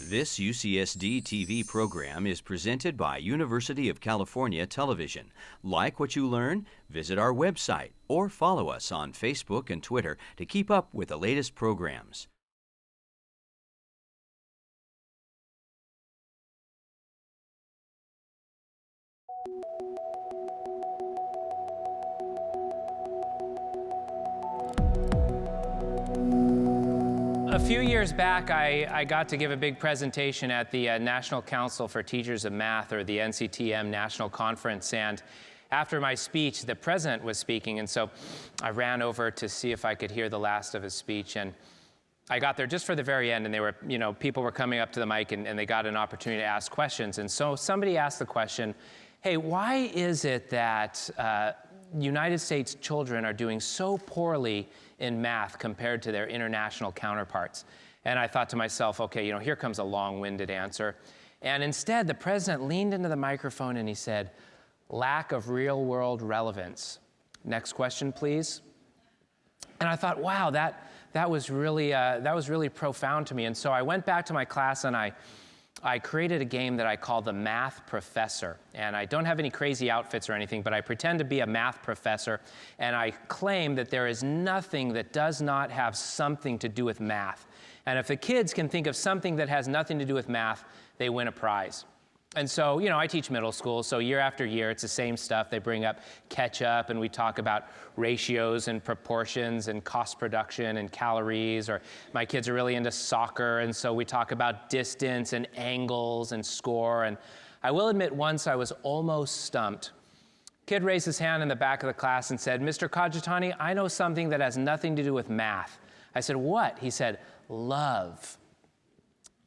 This UCSD TV program is presented by University of California Television. Like what you learn? Visit our website or follow us on Facebook and Twitter to keep up with the latest programs. A few years back, I got to give a big presentation at the National Council for Teachers of Math, or the NCTM National Conference, and after my speech, the president was speaking, and so I ran over to see if I could hear the last of his speech, and I got there just for the very end, and they were, people were coming up to the mic, and they got an opportunity to ask questions, and so somebody asked the question, hey, why is it that United States children are doing so poorly in math compared to their international counterparts? And I thought to myself, okay, here comes a long-winded answer. And instead, the president leaned into the microphone and he said, lack of real-world relevance. Next question, please. And I thought, wow, that was really profound to me. And so I went back to my class and I created a game that I call the Math Professor. And I don't have any crazy outfits or anything, but I pretend to be a math professor, and I claim that there is nothing that does not have something to do with math. And if the kids can think of something that has nothing to do with math, they win a prize. And so, I teach middle school, so year after year, it's the same stuff. They bring up ketchup, and we talk about ratios and proportions and cost production and calories, or my kids are really into soccer, and so we talk about distance and angles and score. And I will admit, once I was almost stumped. Kid raised his hand in the back of the class and said, Mr. Kajitani, I know something that has nothing to do with math. I said, what? He said, love.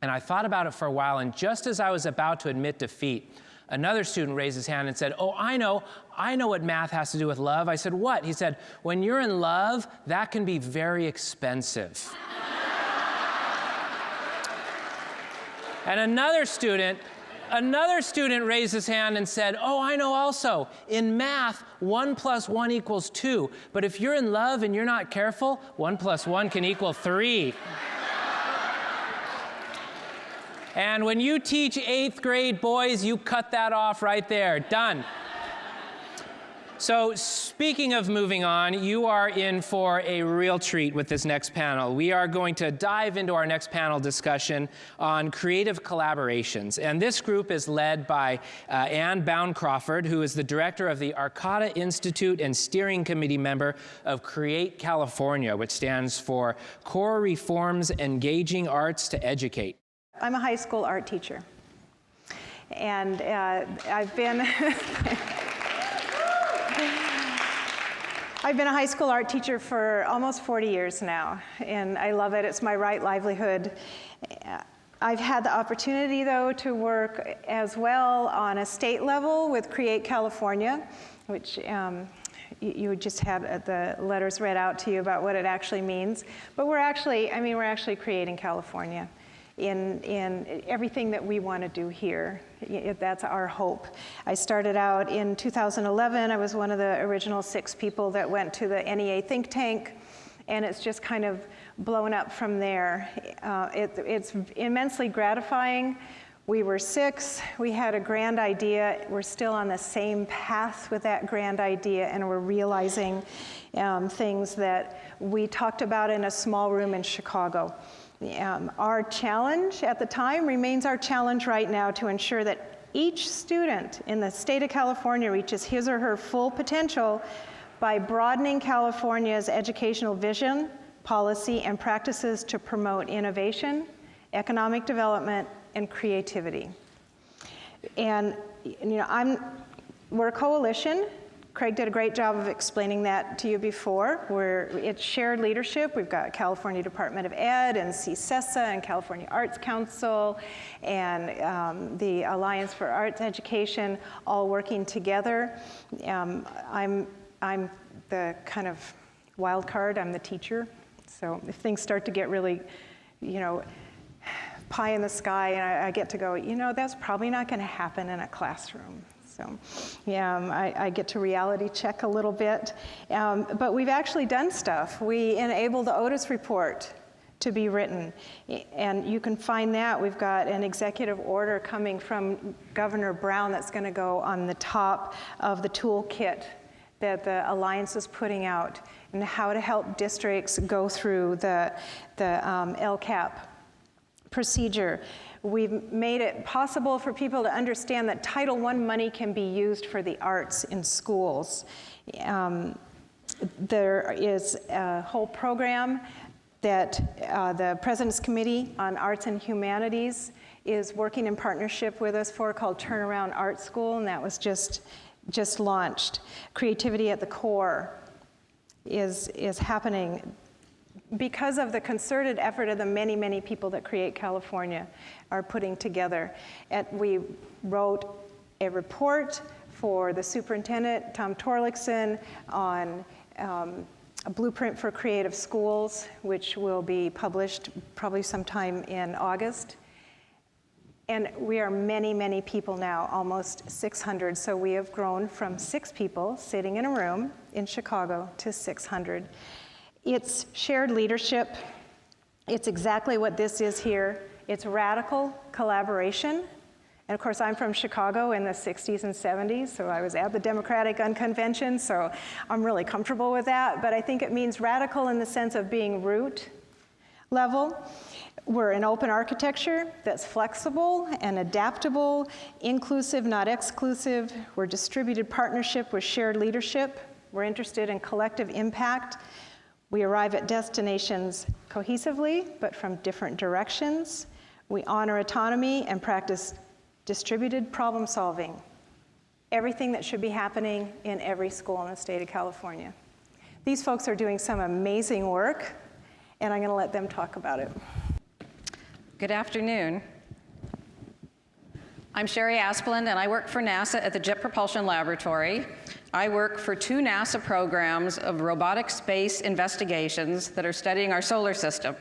And I thought about it for a while, and just as I was about to admit defeat, another student raised his hand and said, oh, I know what math has to do with love. I said, what? He said, when you're in love, that can be very expensive. And another student raised his hand and said, oh, I know also. In math, 1 + 1 = 2. But if you're in love and you're not careful, 1 + 1 can equal 3. And when you teach 8th grade boys, you cut that off right there. Done. So speaking of moving on, you are in for a real treat with this next panel. We are going to dive into our next panel discussion on creative collaborations. And this group is led by Ann Bound-Crawford, who is the director of the Arcata Institute and steering committee member of Create California, which stands for Core Reforms Engaging Arts to Educate. I'm a high school art teacher, and I've been a high school art teacher for almost 40 years now, and I love it. It's my right livelihood. I've had the opportunity, though, to work as well on a state level with Create California, which you just had the letters read out to you about what it actually means. But we're actually creating California in everything that we want to do here. That's our hope. I started out in 2011. I was one of the original 6 people that went to the NEA think tank, and it's just kind of blown up from there. It's immensely gratifying. We were 6, we had a grand idea. We're still on the same path with that grand idea, and we're realizing things that we talked about in a small room in Chicago. Our challenge at the time remains our challenge right now to ensure that each student in the state of California reaches his or her full potential by broadening California's educational vision, policy, and practices to promote innovation, economic development, and creativity. And we're a coalition. Craig did a great job of explaining that to you before. It's shared leadership. We've got California Department of Ed and CCESA and California Arts Council and the Alliance for Arts Education all working together. I'm the kind of wild card. I'm the teacher. So if things start to get really, pie in the sky, and I get to go, that's probably not going to happen in a classroom. So, I get to reality check a little bit. But we've actually done stuff. We enabled the Otis report to be written. And you can find that. We've got an executive order coming from Governor Brown that's going to go on the top of the toolkit that the Alliance is putting out, and how to help districts go through the LCAP procedure. We've made it possible for people to understand that Title I money can be used for the arts in schools. There is a whole program that the President's Committee on Arts and Humanities is working in partnership with us for, called Turnaround Art School, and that was just launched. Creativity at the Core is happening because of the concerted effort of the many, many people that Create California are putting together. We wrote a report for the superintendent, Tom Torlakson, on a blueprint for creative schools, which will be published probably sometime in August. And we are many, many people now, almost 600. So we have grown from 6 people sitting in a room in Chicago to 600. It's shared leadership. It's exactly what this is here. It's radical collaboration. And of course, I'm from Chicago in the 60s and 70s, so I was at the Democratic Unconvention, so I'm really comfortable with that. But I think it means radical in the sense of being root level. We're an open architecture that's flexible and adaptable, inclusive, not exclusive. We're distributed partnership with shared leadership. We're interested in collective impact. We arrive at destinations cohesively, but from different directions. We honor autonomy and practice distributed problem solving. Everything that should be happening in every school in the state of California. These folks are doing some amazing work, and I'm going to let them talk about it. Good afternoon. I'm Sherry Asplund, and I work for NASA at the Jet Propulsion Laboratory. I work for 2 NASA programs of robotic space investigations that are studying our solar system.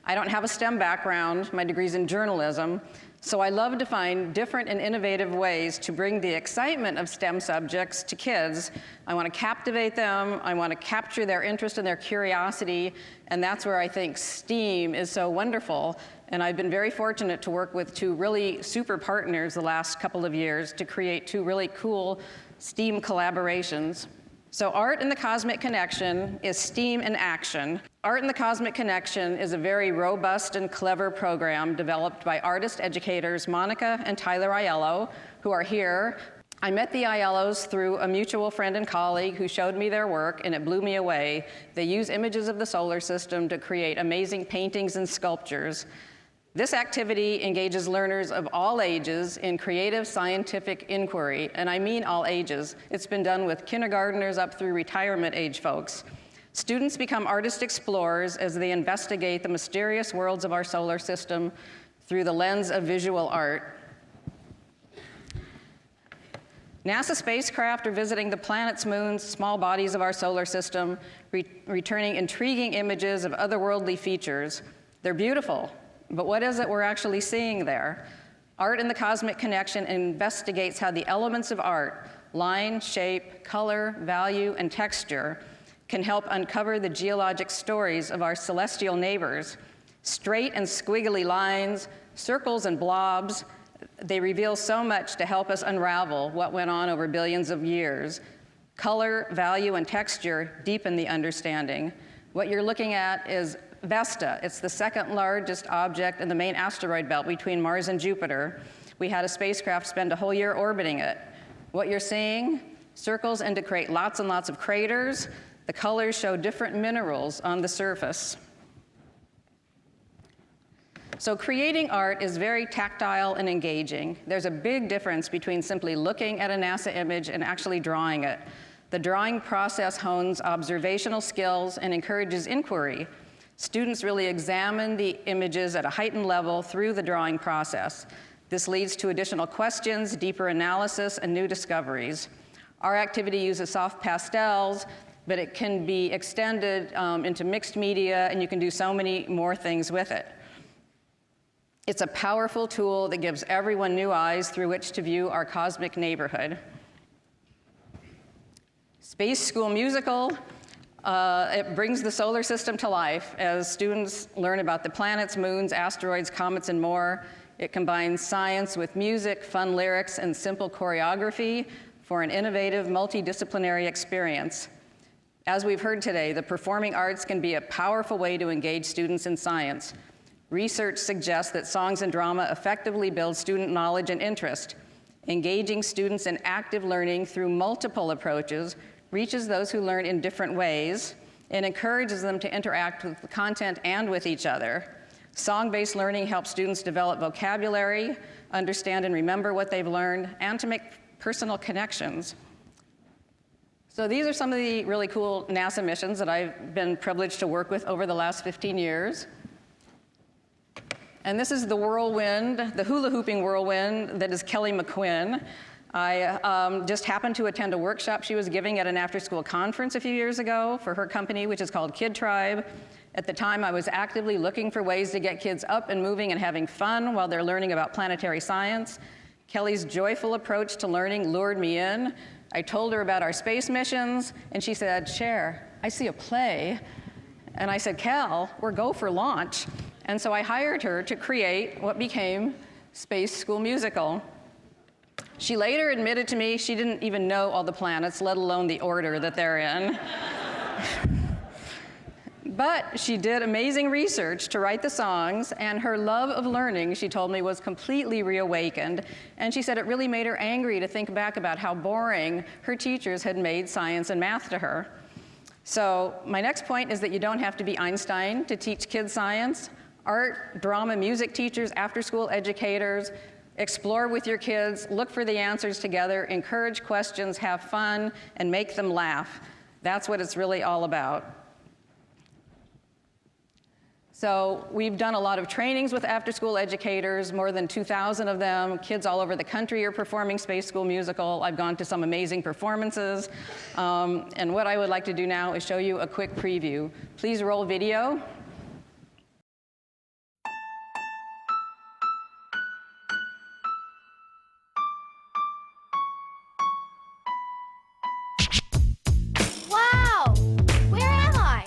I don't have a STEM background. My degree's in journalism. So I love to find different and innovative ways to bring the excitement of STEM subjects to kids. I want to captivate them. I want to capture their interest and their curiosity. And that's where I think STEAM is so wonderful. And I've been very fortunate to work with 2 really super partners the last couple of years to create 2 really cool STEAM collaborations. So Art and the Cosmic Connection is STEAM in action. Art and the Cosmic Connection is a very robust and clever program developed by artist educators Monica and Tyler Aiello, who are here. I met the Aiellos through a mutual friend and colleague who showed me their work, and it blew me away. They use images of the solar system to create amazing paintings and sculptures. This activity engages learners of all ages in creative scientific inquiry, and I mean all ages. It's been done with kindergartners up through retirement age folks. Students become artist explorers as they investigate the mysterious worlds of our solar system through the lens of visual art. NASA spacecraft are visiting the planets, moons, small bodies of our solar system, returning intriguing images of otherworldly features. They're beautiful. But what is it we're actually seeing there? Art and the Cosmic Connection investigates how the elements of art, line, shape, color, value, and texture, can help uncover the geologic stories of our celestial neighbors. Straight and squiggly lines, circles and blobs, they reveal so much to help us unravel what went on over billions of years. Color, value, and texture deepen the understanding. What you're looking at is Vesta. It's the 2nd largest object in the main asteroid belt between Mars and Jupiter. We had a spacecraft spend a whole year orbiting it. What you're seeing, circles indicate lots and lots of craters. The colors show different minerals on the surface. So creating art is very tactile and engaging. There's a big difference between simply looking at a NASA image and actually drawing it. The drawing process hones observational skills and encourages inquiry. Students really examine the images at a heightened level through the drawing process. This leads to additional questions, deeper analysis, and new discoveries. Our activity uses soft pastels, but it can be extended into mixed media, and you can do so many more things with it. It's a powerful tool that gives everyone new eyes through which to view our cosmic neighborhood. Space School Musical. It brings the solar system to life as students learn about the planets, moons, asteroids, comets, and more. It combines science with music, fun lyrics, and simple choreography for an innovative, multidisciplinary experience. As we've heard today, the performing arts can be a powerful way to engage students in science. Research suggests that songs and drama effectively build student knowledge and interest. Engaging students in active learning through multiple approaches reaches those who learn in different ways and encourages them to interact with the content and with each other. Song-based learning helps students develop vocabulary, understand and remember what they've learned, and to make personal connections. So these are some of the really cool NASA missions that I've been privileged to work with over the last 15 years. And this is the whirlwind, the hula hooping whirlwind that is Kelly McQuinn. I just happened to attend a workshop she was giving at an after-school conference a few years ago for her company, which is called Kid Tribe. At the time, I was actively looking for ways to get kids up and moving and having fun while they're learning about planetary science. Kelly's joyful approach to learning lured me in. I told her about our space missions, and she said, "Cher, I see a play." And I said, "Kel, we're go for launch." And so I hired her to create what became Space School Musical. She later admitted to me she didn't even know all the planets, let alone the order that they're in. But she did amazing research to write the songs, and her love of learning, she told me, was completely reawakened. And she said it really made her angry to think back about how boring her teachers had made science and math to her. So my next point is that you don't have to be Einstein to teach kids science. Art, drama, music teachers, after-school educators, explore with your kids, look for the answers together, encourage questions, have fun, and make them laugh. That's what it's really all about. So we've done a lot of trainings with after-school educators, more than 2,000 of them. Kids all over the country are performing Space School Musical. I've gone to some amazing performances. And what I would like to do now is show you a quick preview. Please roll video. Wow! Where am I?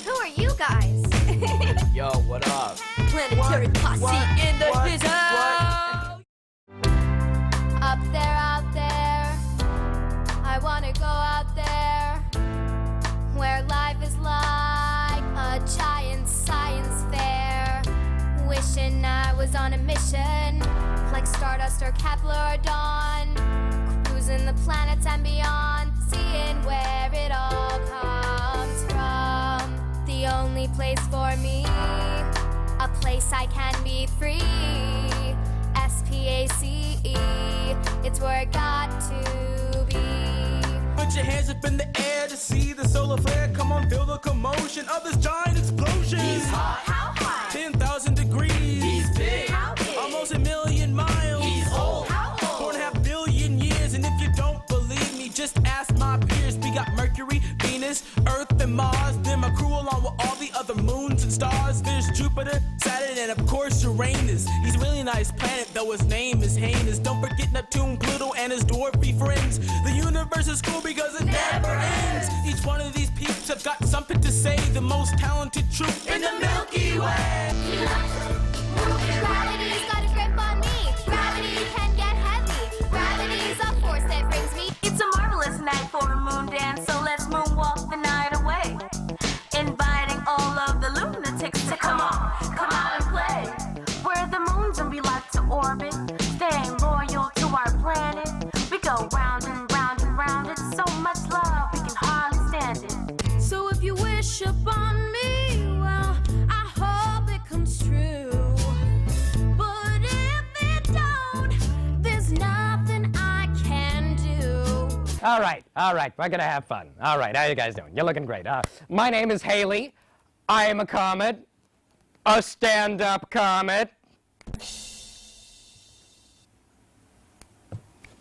Who are you guys? Yo, what up? Planetary posse in the his house. Up there, I wanna go out there, where life is like a giant science fair. Wishing I was on a mission, like Stardust or Kepler or Dawn, cruising the planets and beyond, seeing where it all comes from. The only place for me, a place I can be free. SPACE, it's where I got to be. Put your hands up in the air to see the solar flare. Come on, feel the commotion of this giant explosion. He's hot. How hot? 10,000 degrees. He's big. How big? Almost 1,000,000 miles. He's old. How old? 4.5 billion years. And if you don't believe me, just ask my peers. We got Mercury, Venus, Earth, and Mars. Then my crew along with all the other moons and stars. There's Jupiter, Saturn, and of course Uranus. He's a really nice planet, though his name is heinous. Don't forget Neptune, Pluto, and his dwarfy friends. The universe is cool because it never ends. Each one of these peeps have got something to say. The most talented troop in the Milky Way. Gravity's got a grip on me. Gravity can get heavy. Gravity's a force that brings me. It's a marvelous night for a moon dance, so let's moonwalk the night away. Inviting all of the lunatics to come on, come out and play. We're the moons and we like to orbit, staying loyal to our planet. We go round and round and round. It's so much love, we can hardly stand it. So if you wish upon me, well, I hope it comes true. But if it don't, there's nothing I can do. All right, we're gonna have fun. All right, how you guys doing? You're looking great. My name is Haley. I am a comet, a stand-up comet.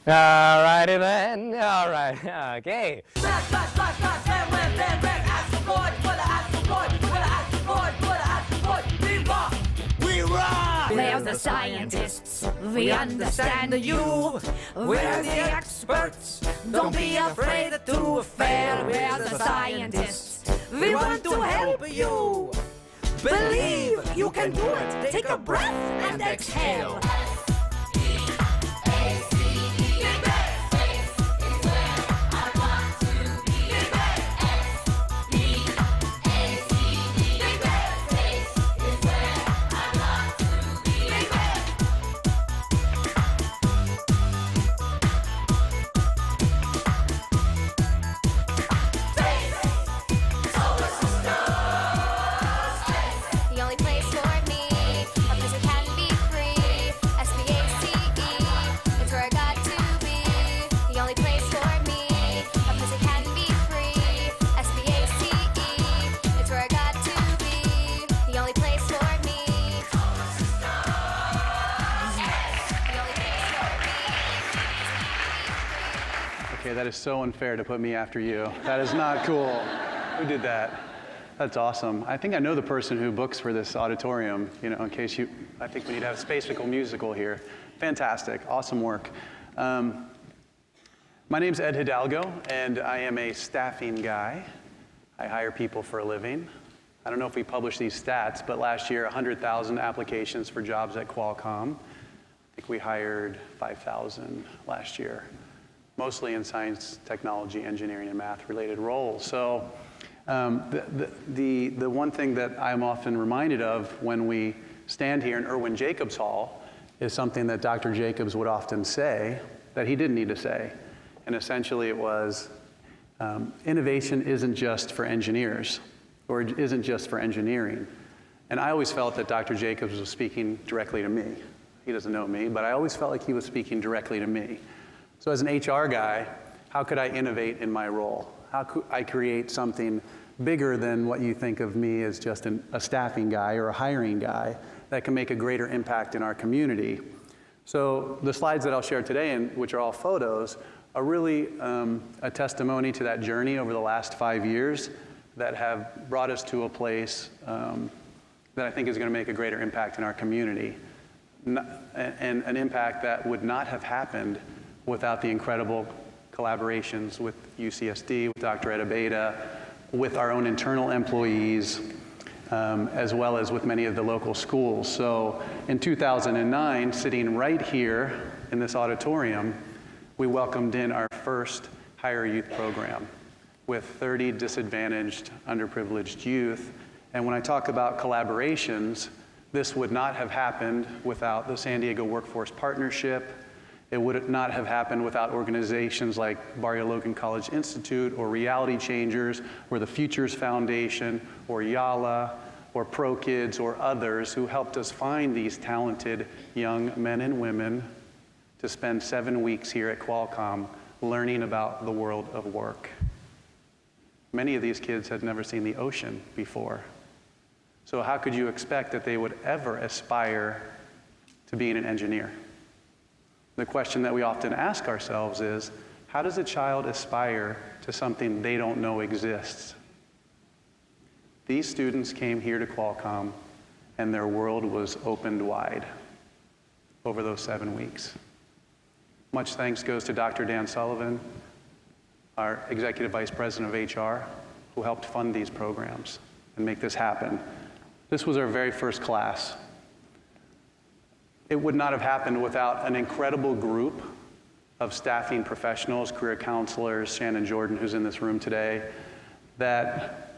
All righty then, all right, okay. We rock! We're the scientists, we understand you. We're the experts, don't be afraid to fail. We're the scientists, We want to help you. Believe you can do it. Take a breath and exhale. The only place for me, a place that can be free. SPACE, it's where I got to be. The only place for me, a place that can be free. SPACE, it's where I got to be. The only place for me. The only place for me. Okay, that is so unfair to put me after you. That is not cool. Who did that? That's awesome. I think I know the person who books for this auditorium, you know, in case you, I think we need to have a Spacical musical here. Fantastic, awesome work. My name's Ed Hidalgo, and I am a staffing guy. I hire people for a living. I don't know if we published these stats, but last year, 100,000 applications for jobs at Qualcomm. I think we hired 5,000 last year, mostly in science, technology, engineering, and math-related roles. So. The one thing that I'm often reminded of when we stand here in Irwin Jacobs Hall is something that Dr. Jacobs would often say that he didn't need to say. And essentially it was, innovation isn't just for engineers, or it isn't just for engineering. And I always felt that Dr. Jacobs was speaking directly to me. He doesn't know me, but I always felt like he was speaking directly to me. So as an HR guy, how could I innovate in my role? How could I create something bigger than what you think of me as just a staffing guy or a hiring guy that can make a greater impact in our community? So the slides that I'll share today, and which are all photos, are really a testimony to that journey over the last 5 years that have brought us to a place that I think is going to make a greater impact in our community. And an impact that would not have happened without the incredible collaborations with UCSD, with Dr. Ed Abeda, with our own internal employees, as well as with many of the local schools. So in 2009, sitting right here in this auditorium, we welcomed in our first Higher Youth program with 30 disadvantaged, underprivileged youth. And when I talk about collaborations, this would not have happened without the San Diego Workforce Partnership. It would not have happened without organizations like Barrio Logan College Institute, or Reality Changers, or the Futures Foundation, or YALA, or Pro Kids, or others who helped us find these talented young men and women to spend 7 weeks here at Qualcomm learning about the world of work. Many of these kids had never seen the ocean before. So how could you expect that they would ever aspire to being an engineer? The question that we often ask ourselves is, how does a child aspire to something they don't know exists? These students came here to Qualcomm, and their world was opened wide over those 7 weeks. Much thanks goes to Dr. Dan Sullivan, our Executive Vice President of HR, who helped fund these programs and make this happen. This was our very first class. It would not have happened without an incredible group of staffing professionals, career counselors, Shannon Jordan, who's in this room today, that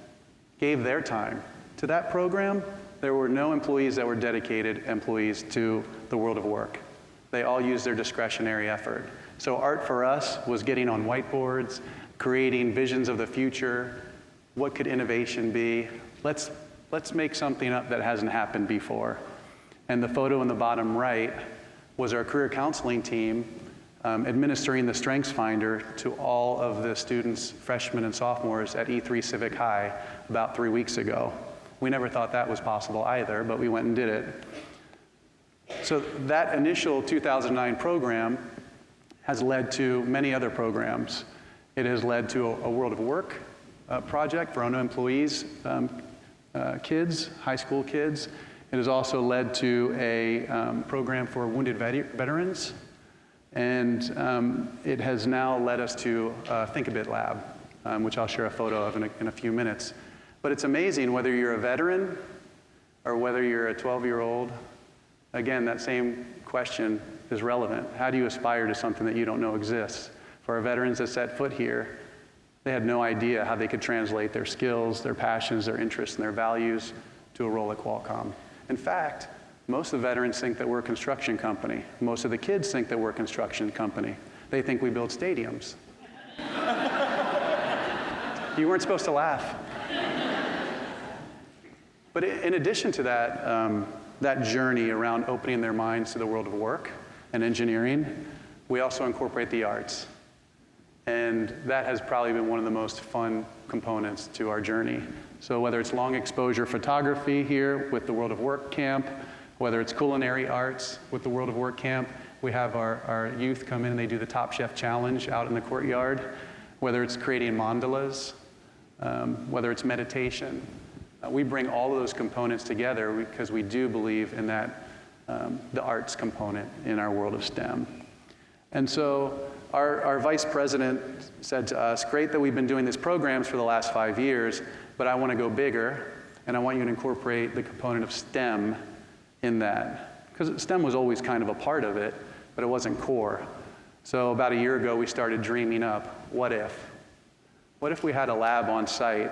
gave their time to that program. There were no employees that were dedicated employees to the world of work. They all used their discretionary effort. So art for us was getting on whiteboards, creating visions of the future. What could innovation be? Let's make something up that hasn't happened before. And the photo in the bottom right was our career counseling team administering the Strengths Finder to all of the students, freshmen and sophomores at E3 Civic High about 3 weeks ago. We never thought that was possible either, but we went and did it. So that initial 2009 program has led to many other programs. It has led to a World of Work project for employees, kids, high school kids. It has also led to a program for wounded veterans. And it has now led us to Think-A-Bit Lab, which I'll share a photo of in a few minutes. But it's amazing whether you're a veteran or whether you're a 12-year-old, again, that same question is relevant. How do you aspire to something that you don't know exists? For our veterans that set foot here, they had no idea how they could translate their skills, their passions, their interests, and their values to a role at Qualcomm. In fact, most of the veterans think that we're a construction company. Most of the kids think that we're a construction company. They think we build stadiums. You weren't supposed to laugh. But in addition to that, that journey around opening their minds to the world of work and engineering, we also incorporate the arts. And that has probably been one of the most fun components to our journey. So whether it's long exposure photography here with the World of Work Camp, whether it's culinary arts with the World of Work Camp, we have our youth come in and they do the Top Chef Challenge out in the courtyard, whether it's creating mandalas, whether it's meditation. We bring all of those components together because we do believe in that, the arts component in our world of STEM. And so our vice president said to us, great that we've been doing these programs for the last 5 years, but I want to go bigger, and I want you to incorporate the component of STEM in that. Because STEM was always kind of a part of it, but it wasn't core. So about a year ago, we started dreaming up, what if? What if we had a lab on site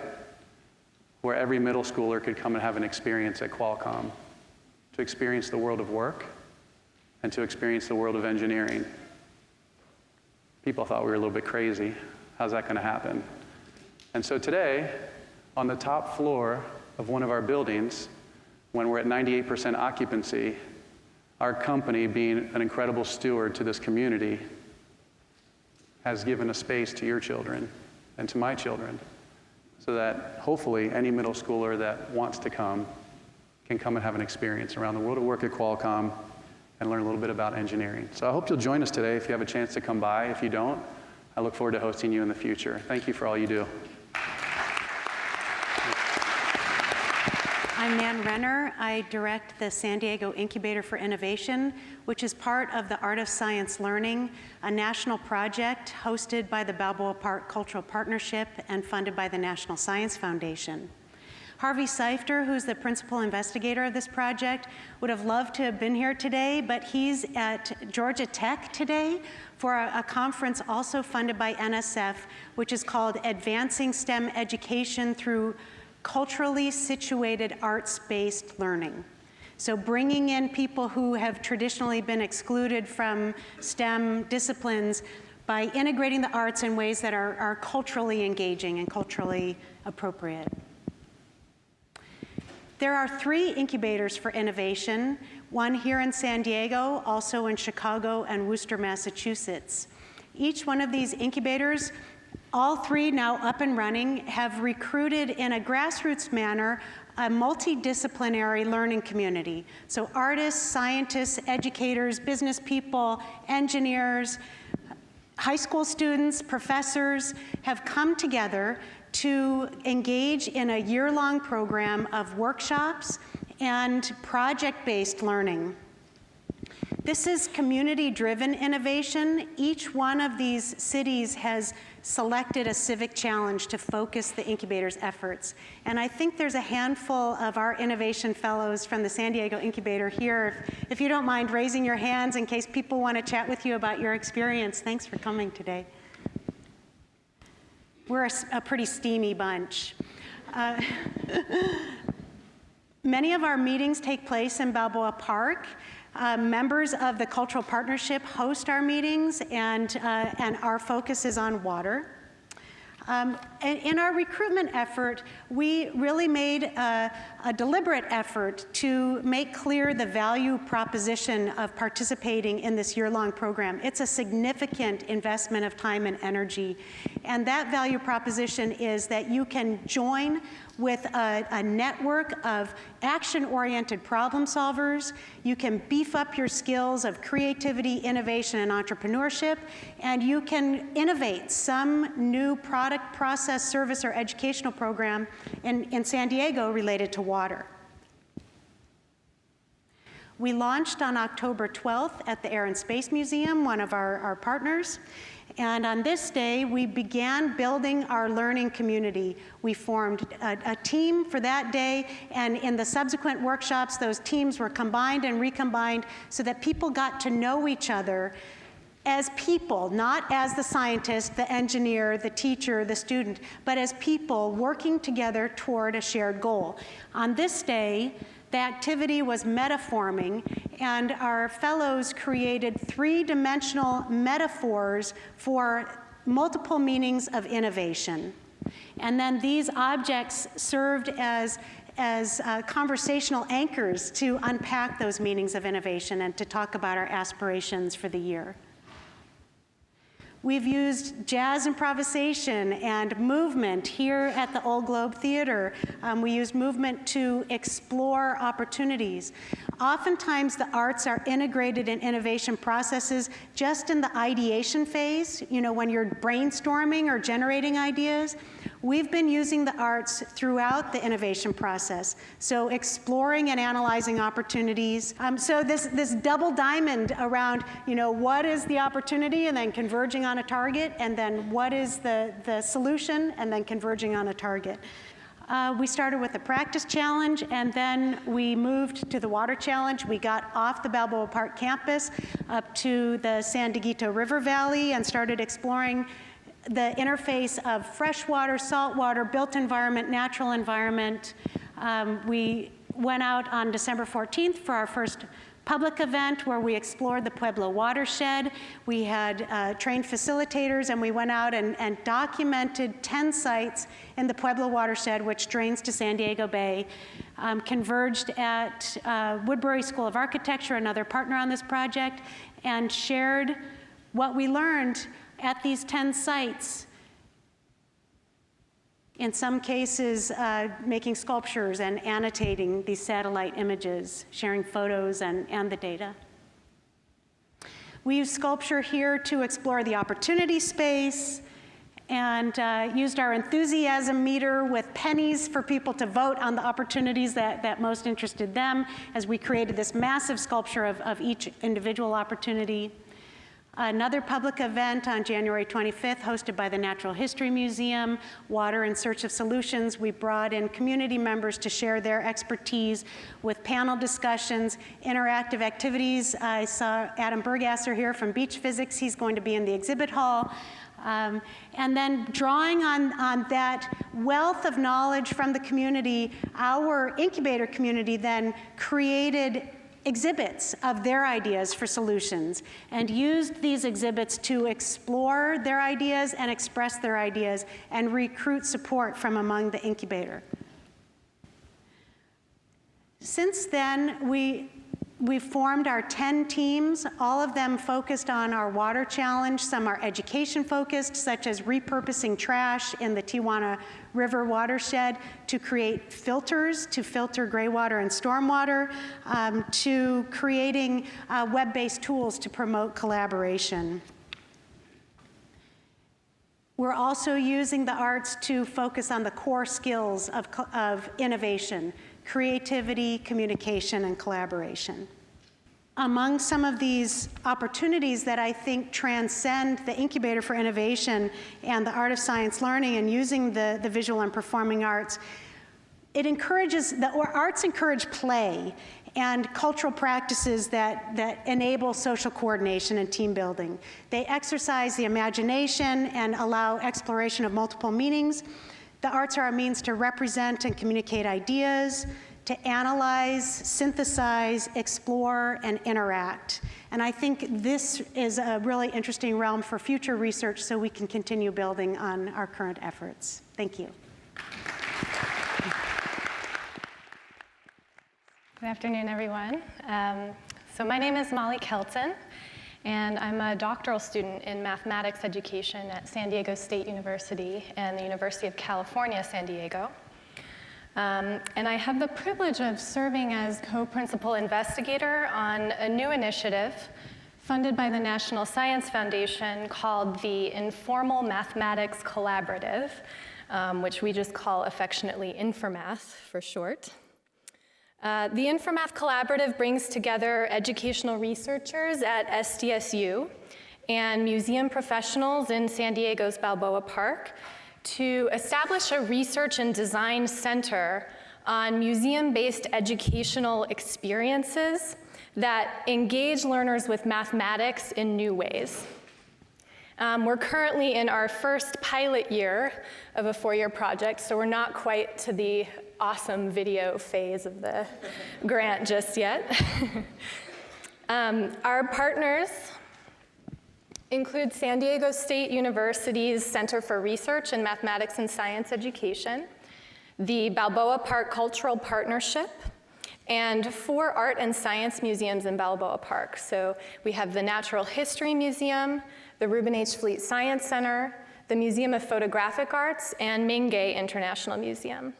where every middle schooler could come and have an experience at Qualcomm, to experience the world of work and to experience the world of engineering? People thought we were a little bit crazy. How's that going to happen? And so today, on the top floor of one of our buildings, when we're at 98% occupancy, our company, being an incredible steward to this community, has given a space to your children and to my children, so that hopefully any middle schooler that wants to come can come and have an experience around the world of work at Qualcomm and learn a little bit about engineering. So I hope you'll join us today if you have a chance to come by. If you don't, I look forward to hosting you in the future. Thank you for all you do. I'm Nan Renner. I direct the San Diego Incubator for Innovation, which is part of the Art of Science Learning, a national project hosted by the Balboa Park Cultural Partnership and funded by the National Science Foundation. Harvey Seifter, who's the principal investigator of this project, would have loved to have been here today, but he's at Georgia Tech today for a conference also funded by NSF, which is called Advancing STEM Education Through Culturally Situated Arts-Based Learning. So bringing in people who have traditionally been excluded from STEM disciplines by integrating the arts in ways that are culturally engaging and culturally appropriate. There are 3 incubators for innovation, one here in San Diego, also in Chicago and Worcester, Massachusetts. Each one of these incubators, all 3 now up and running, have recruited in a grassroots manner a multidisciplinary learning community. So artists, scientists, educators, business people, engineers, high school students, professors have come together to engage in a year-long program of workshops and project-based learning. This is community-driven innovation. Each one of these cities has selected a civic challenge to focus the incubator's efforts. And I think there's a handful of our innovation fellows from the San Diego Incubator here. If you don't mind raising your hands in case people want to chat with you about your experience. Thanks for coming today. We're a pretty steamy bunch. Many of our meetings take place in Balboa Park. Members of the Cultural Partnership host our meetings, and our focus is on water. In our recruitment effort, we really made a deliberate effort to make clear the value proposition of participating in this year-long program. It's a significant investment of time and energy, and that value proposition is that you can join with a network of action-oriented problem solvers. You can beef up your skills of creativity, innovation, and entrepreneurship, and you can innovate some new product, process, service, or educational program in San Diego related to water. We launched on October 12th at the Air and Space Museum, one of our partners. And on this day, we began building our learning community. We formed a team for that day, and in the subsequent workshops, those teams were combined and recombined so that people got to know each other as people, not as the scientist, the engineer, the teacher, the student, but as people working together toward a shared goal. On this day, the activity was metaforming, and our fellows created three-dimensional metaphors for multiple meanings of innovation. And then these objects served as conversational anchors to unpack those meanings of innovation and to talk about our aspirations for the year. We've used jazz improvisation and movement here at the Old Globe Theater. We use movement to explore opportunities. Oftentimes, the arts are integrated in innovation processes just in the ideation phase, when you're brainstorming or generating ideas. We've been using the arts throughout the innovation process, so exploring and analyzing opportunities. So this double diamond around, what is the opportunity, and then converging on a target, and then what is the solution, and then converging on a target. We started with the practice challenge, and then we moved to the water challenge. We got off the Balboa Park campus up to the San Dieguito River Valley and started exploring the interface of freshwater, saltwater, built environment, natural environment. We went out on December 14th for our first public event where we explored the Pueblo watershed. We had trained facilitators, and we went out and documented 10 sites in the Pueblo watershed, which drains to San Diego Bay. Converged at Woodbury School of Architecture, another partner on this project, and shared what we learned at these 10 sites. In some cases, making sculptures and annotating these satellite images, sharing photos and the data. We use sculpture here to explore the opportunity space, and used our enthusiasm meter with pennies for people to vote on the opportunities that most interested them as we created this massive sculpture of each individual opportunity. Another public event on January 25th, hosted by the Natural History Museum, Water in Search of Solutions. We brought in community members to share their expertise with panel discussions, interactive activities. I saw Adam Bergasser here from Beach Physics. He's going to be in the exhibit hall. And then drawing on that wealth of knowledge from the community, our incubator community then created exhibits of their ideas for solutions and used these exhibits to explore their ideas and express their ideas and recruit support from among the incubator. Since then, we've formed our 10 teams, all of them focused on our water challenge. Some are education focused, such as repurposing trash in the Tijuana River watershed to create filters to filter gray water and stormwater, to creating web-based tools to promote collaboration. We're also using the arts to focus on the core skills of innovation: creativity, communication, and collaboration. Among some of these opportunities that I think transcend the Incubator for Innovation and the Art of Science Learning and using the visual and performing arts, arts encourage play and cultural practices that enable social coordination and team building. They exercise the imagination and allow exploration of multiple meanings. The arts are a means to represent and communicate ideas, to analyze, synthesize, explore, and interact. And I think this is a really interesting realm for future research, so we can continue building on our current efforts. Thank you. Good afternoon, everyone. So my name is Molly Kelton, and I'm a doctoral student in mathematics education at San Diego State University and the University of California, San Diego. And I have the privilege of serving as co-principal investigator on a new initiative funded by the National Science Foundation called the Informal Mathematics Collaborative, which we just call affectionately Informath for short. The Informath Collaborative brings together educational researchers at SDSU and museum professionals in San Diego's Balboa Park to establish a research and design center on museum-based educational experiences that engage learners with mathematics in new ways. We're currently in our first pilot year of a 4-year project, so we're not quite to the awesome video phase of the grant just yet. Our partners include San Diego State University's Center for Research in Mathematics and Science Education, the Balboa Park Cultural Partnership, and 4 art and science museums in Balboa Park. So we have the Natural History Museum, the Reuben H. Fleet Science Center, the Museum of Photographic Arts, and Mingei International Museum.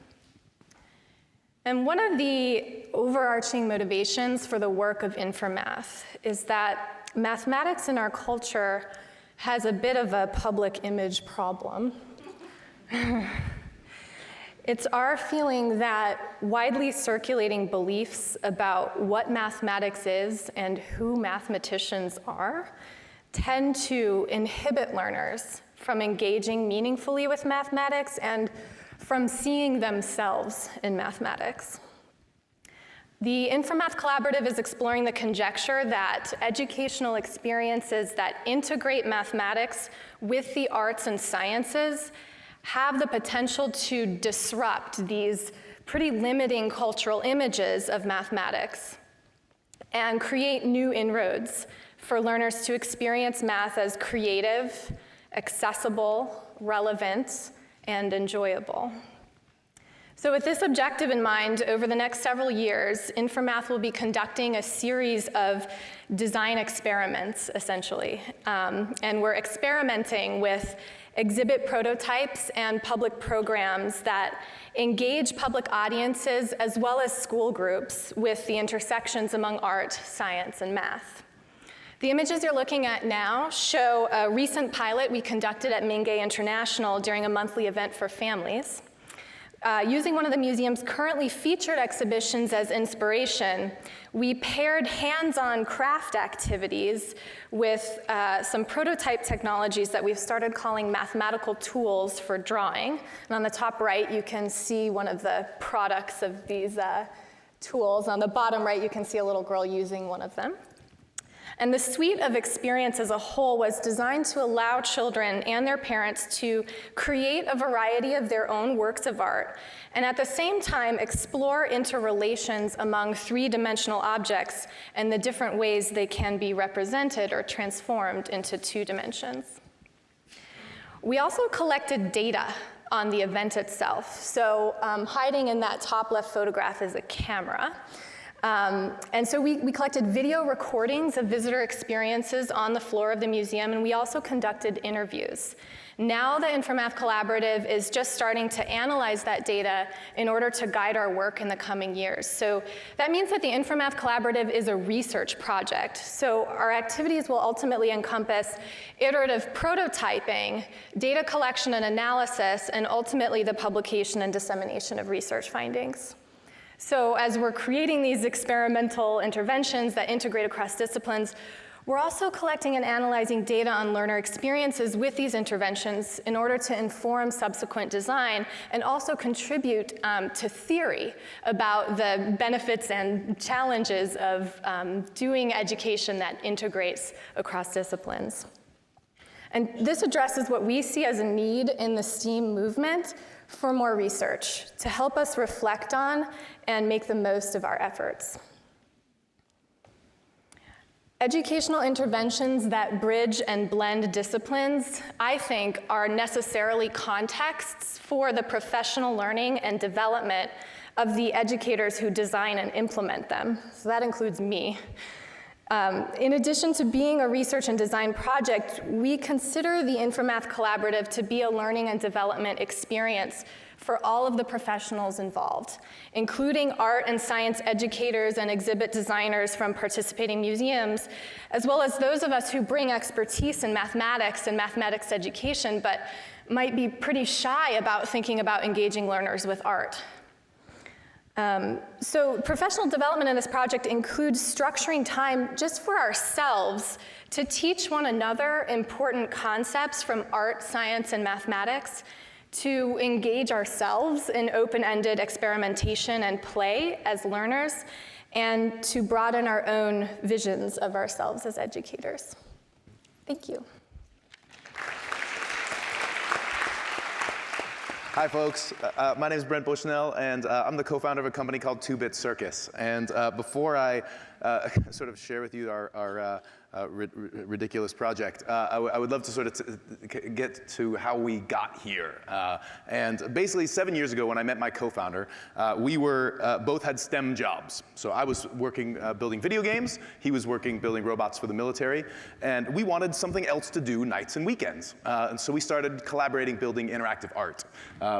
And one of the overarching motivations for the work of Informath is that mathematics in our culture has a bit of a public image problem. It's our feeling that widely circulating beliefs about what mathematics is and who mathematicians are tend to inhibit learners from engaging meaningfully with mathematics and from seeing themselves in mathematics. The Informath Collaborative is exploring the conjecture that educational experiences that integrate mathematics with the arts and sciences have the potential to disrupt these pretty limiting cultural images of mathematics and create new inroads for learners to experience math as creative, accessible, relevant, and enjoyable. So with this objective in mind, over the next several years, Informath will be conducting a series of design experiments, essentially. And we're experimenting with exhibit prototypes and public programs that engage public audiences as well as school groups with the intersections among art, science, and math. The images you're looking at now show a recent pilot we conducted at Mingei International during a monthly event for families. Using one of the museum's currently featured exhibitions as inspiration, we paired hands-on craft activities with some prototype technologies that we've started calling mathematical tools for drawing. And on the top right, you can see one of the products of these tools. On the bottom right, you can see a little girl using one of them. And the suite of experience as a whole was designed to allow children and their parents to create a variety of their own works of art, and at the same time explore interrelations among 3-dimensional objects and the different ways they can be represented or transformed into 2 dimensions. We also collected data on the event itself. So hiding in that top left photograph is a camera. And so we collected video recordings of visitor experiences on the floor of the museum, and we also conducted interviews. Now the Informath Collaborative is just starting to analyze that data in order to guide our work in the coming years. So that means that the Informath Collaborative is a research project. So our activities will ultimately encompass iterative prototyping, data collection and analysis, and ultimately the publication and dissemination of research findings. So as we're creating these experimental interventions that integrate across disciplines, we're also collecting and analyzing data on learner experiences with these interventions in order to inform subsequent design and also contribute to theory about the benefits and challenges of doing education that integrates across disciplines. And this addresses what we see as a need in the STEAM movement for more research to help us reflect on and make the most of our efforts. Educational interventions that bridge and blend disciplines, I think, are necessarily contexts for the professional learning and development of the educators who design and implement them. So that includes me. In addition to being a research and design project, we consider the Informath Collaborative to be a learning and development experience for all of the professionals involved, including art and science educators and exhibit designers from participating museums, as well as those of us who bring expertise in mathematics and mathematics education, but might be pretty shy about thinking about engaging learners with art. So professional development in this project includes structuring time just for ourselves to teach one another important concepts from art, science, and mathematics, to engage ourselves in open-ended experimentation and play as learners, and to broaden our own visions of ourselves as educators. Thank you. Hi, folks. My name is Brent Bushnell, and I'm the co-founder of a company called 2-Bit Circus. And before I sort of share with you our ridiculous project, I would love to sort of get to how we got here. And basically, 7 years ago, when I met my co-founder, we were both had STEM jobs. So I was working building video games. He was working building robots for the military. And we wanted something else to do nights and weekends. And so we started collaborating, building interactive art.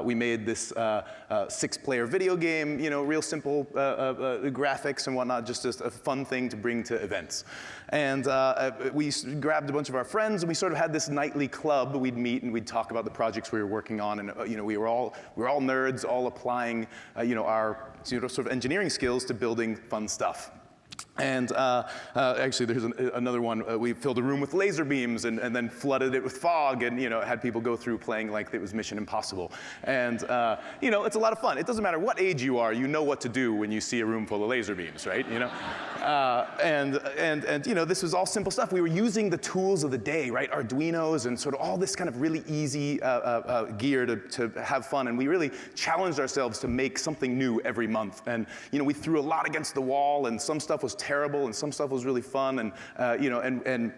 We made this 6-player video game, you know, real simple graphics and whatnot, just a fun thing to bring to events. And we grabbed a bunch of our friends, and we sort of had this nightly club. We'd meet and we'd talk about the projects we were working on, and you know, we were all nerds, all applying you know, our sort of engineering skills to building fun stuff. And actually, there's another one. We filled a room with laser beams and then flooded it with fog, and you know, had people go through playing like it was Mission Impossible. And you know, it's a lot of fun. It doesn't matter what age you are, you know what to do when you see a room full of laser beams, right? You know, and you know, this was all simple stuff. We were using the tools of the day, right? Arduinos and sort of all this kind of really easy gear to have fun. And we really challenged ourselves to make something new every month. And you know, we threw a lot against the wall, and some stuff was terrible and some stuff was really fun, and you know, and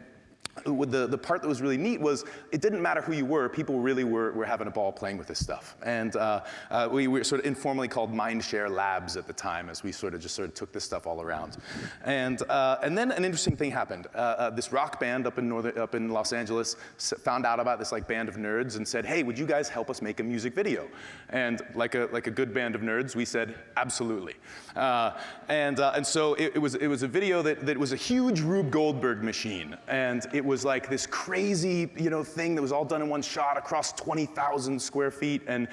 the part that was really neat was it didn't matter who you were, people really were having a ball playing with this stuff. And we were sort of informally called Mindshare Labs at the time, as we sort of took this stuff all around. And then an interesting thing happened. This rock band up in Los Angeles found out about this like band of nerds and said, hey, would you guys help us make a music video? And like a good band of nerds, we said, absolutely. And so it was a video that was a huge Rube Goldberg machine, and it was like this crazy, you know, thing that was all done in one shot across 20,000 square feet, and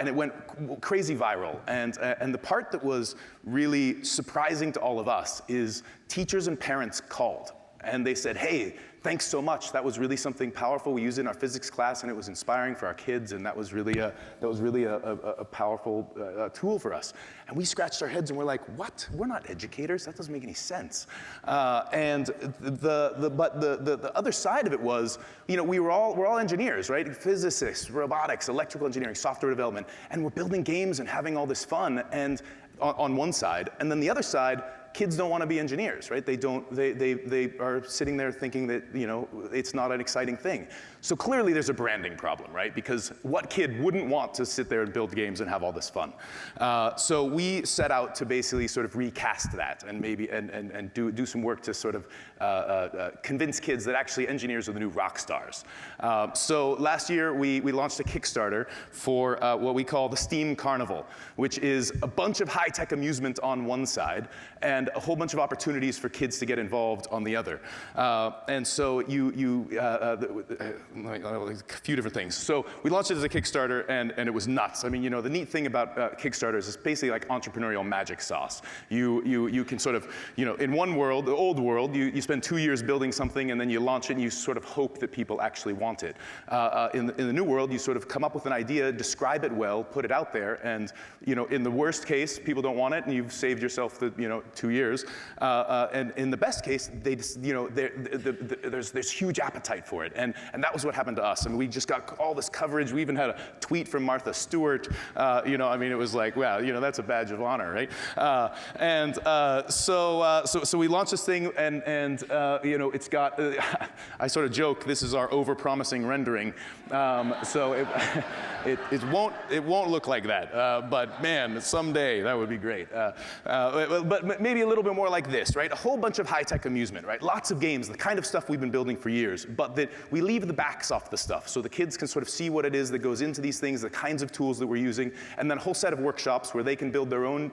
it went crazy viral. And the part that was really surprising to all of us is teachers and parents called, and they said, hey, thanks so much. That was really something powerful. We used it in our physics class, and it was inspiring for our kids, and that was really a powerful tool for us. And we scratched our heads, and we're like, what? We're not educators. That doesn't make any sense. And the other side of it was, you know, we're all engineers, right? Physicists, robotics, electrical engineering, software development, and we're building games and having all this fun. And on one side, and then the other side, kids don't want to be engineers, right? They are sitting there thinking that, you know, it's not an exciting thing. So clearly there's a branding problem, right? Because what kid wouldn't want to sit there and build games and have all this fun? So we set out to basically sort of recast that and maybe and do some work to sort of convince kids that actually engineers are the new rock stars. So last year we launched a Kickstarter for what we call the STEAM Carnival, which is a bunch of high-tech amusement on one side and a whole bunch of opportunities for kids to get involved on the other. And so a few different things. So we launched it as a Kickstarter, and it was nuts. I mean, you know, the neat thing about Kickstarters is basically like entrepreneurial magic sauce. You can sort of, you know, in one world, the old world, you spend 2 years building something, and then you launch it, and you sort of hope that people actually want it. In the new world, you sort of come up with an idea, describe it well, put it out there, and, you know, in the worst case, people don't want it, and you've saved yourself the, you know, 2 years. And in the best case, they just, you know, there's huge appetite for it, and that was what happened to us. I mean, we just got all this coverage. We even had a tweet from Martha Stewart. You know, I mean, it was like, wow, you know, that's a badge of honor, right? So we launched this thing, and you know, it's got. I sort of joke, this is our over-promising rendering. So it won't look like that. But man, someday that would be great. But maybe a little bit more like this, right? A whole bunch of high-tech amusement, right? Lots of games, the kind of stuff we've been building for years, but that we leave the backs off the stuff so the kids can sort of see what it is that goes into these things, the kinds of tools that we're using, and then a whole set of workshops where they can build their own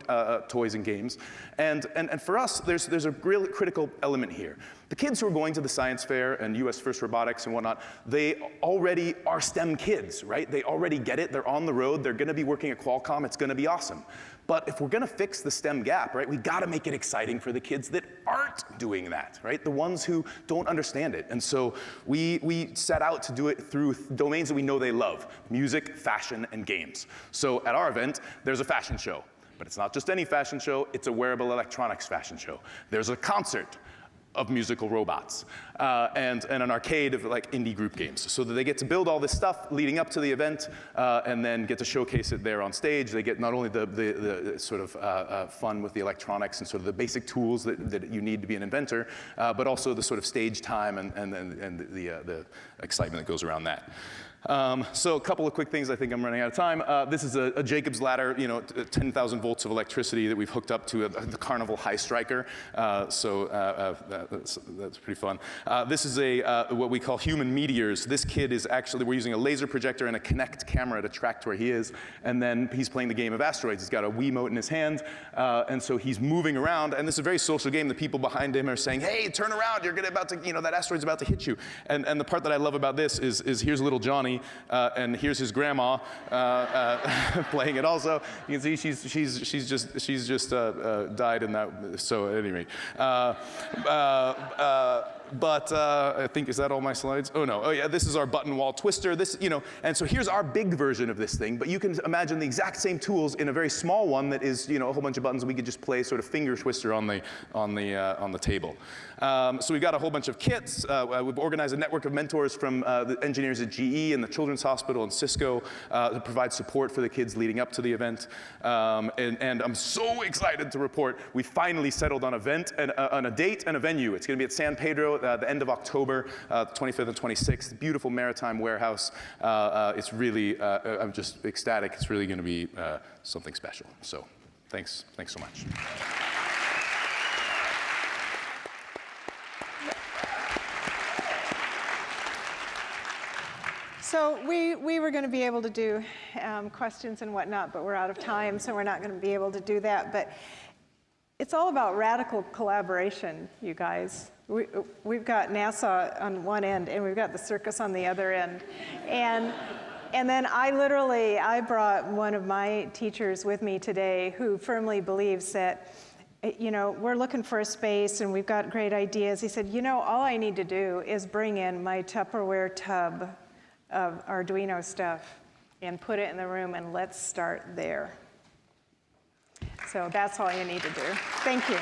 toys and games. And for us, there's a real critical element here. The kids who are going to the science fair and US First Robotics and whatnot, they already are STEM kids, right? They already get it. They're on the road. They're going to be working at Qualcomm. It's going to be awesome. But if we're gonna fix the STEM gap, right, we gotta make it exciting for the kids that aren't doing that, right? The ones who don't understand it. And so we set out to do it through domains that we know they love: music, fashion, and games. So at our event, there's a fashion show. But it's not just any fashion show, it's a wearable electronics fashion show. There's a concert of musical robots, and an arcade of like indie group games, so that they get to build all this stuff leading up to the event, and then get to showcase it there on stage. They get not only the sort of fun with the electronics and sort of the basic tools that you need to be an inventor, but also the sort of stage time and the excitement that goes around that. So a couple of quick things. I think I'm running out of time. This is a Jacob's ladder, 10,000 volts of electricity that we've hooked up to the Carnival High Striker. So that's pretty fun. This is what we call human meteors. This kid is actually, we're using a laser projector and a Kinect camera to track to where he is, and then he's playing the game of asteroids. He's got a Wiimote in his hand, and so he's moving around, and this is a very social game. The people behind him are saying, hey, turn around, you're about to, that asteroid's about to hit you. And the part that I love about this is here's little Johnny, and here's his grandma playing it also. You can see she's just died in that. So at any rate, but I think, is that all my slides? Oh no, oh yeah, this is our button wall twister. This, and so here's our big version of this thing, but you can imagine the exact same tools in a very small one that is, a whole bunch of buttons. We could just play sort of finger twister on the table. So we've got a whole bunch of kits. We've organized a network of mentors from the engineers at GE and the Children's Hospital and Cisco to provide support for the kids leading up to the event. And I'm so excited to report we finally settled on on a date and a venue. It's going to be at San Pedro the end of October, 25th and 26th. Beautiful maritime warehouse. It's really, I'm just ecstatic. It's really going to be something special. So thanks so much. So we were going to be able to do questions and whatnot, but we're out of time, so we're not going to be able to do that. But it's all about radical collaboration, you guys. We've got NASA on one end, and we've got the circus on the other end. And then I brought one of my teachers with me today who firmly believes that, we're looking for a space and we've got great ideas. He said, all I need to do is bring in my Tupperware tub of Arduino stuff and put it in the room, and let's start there. So that's all you need to do. Thank you.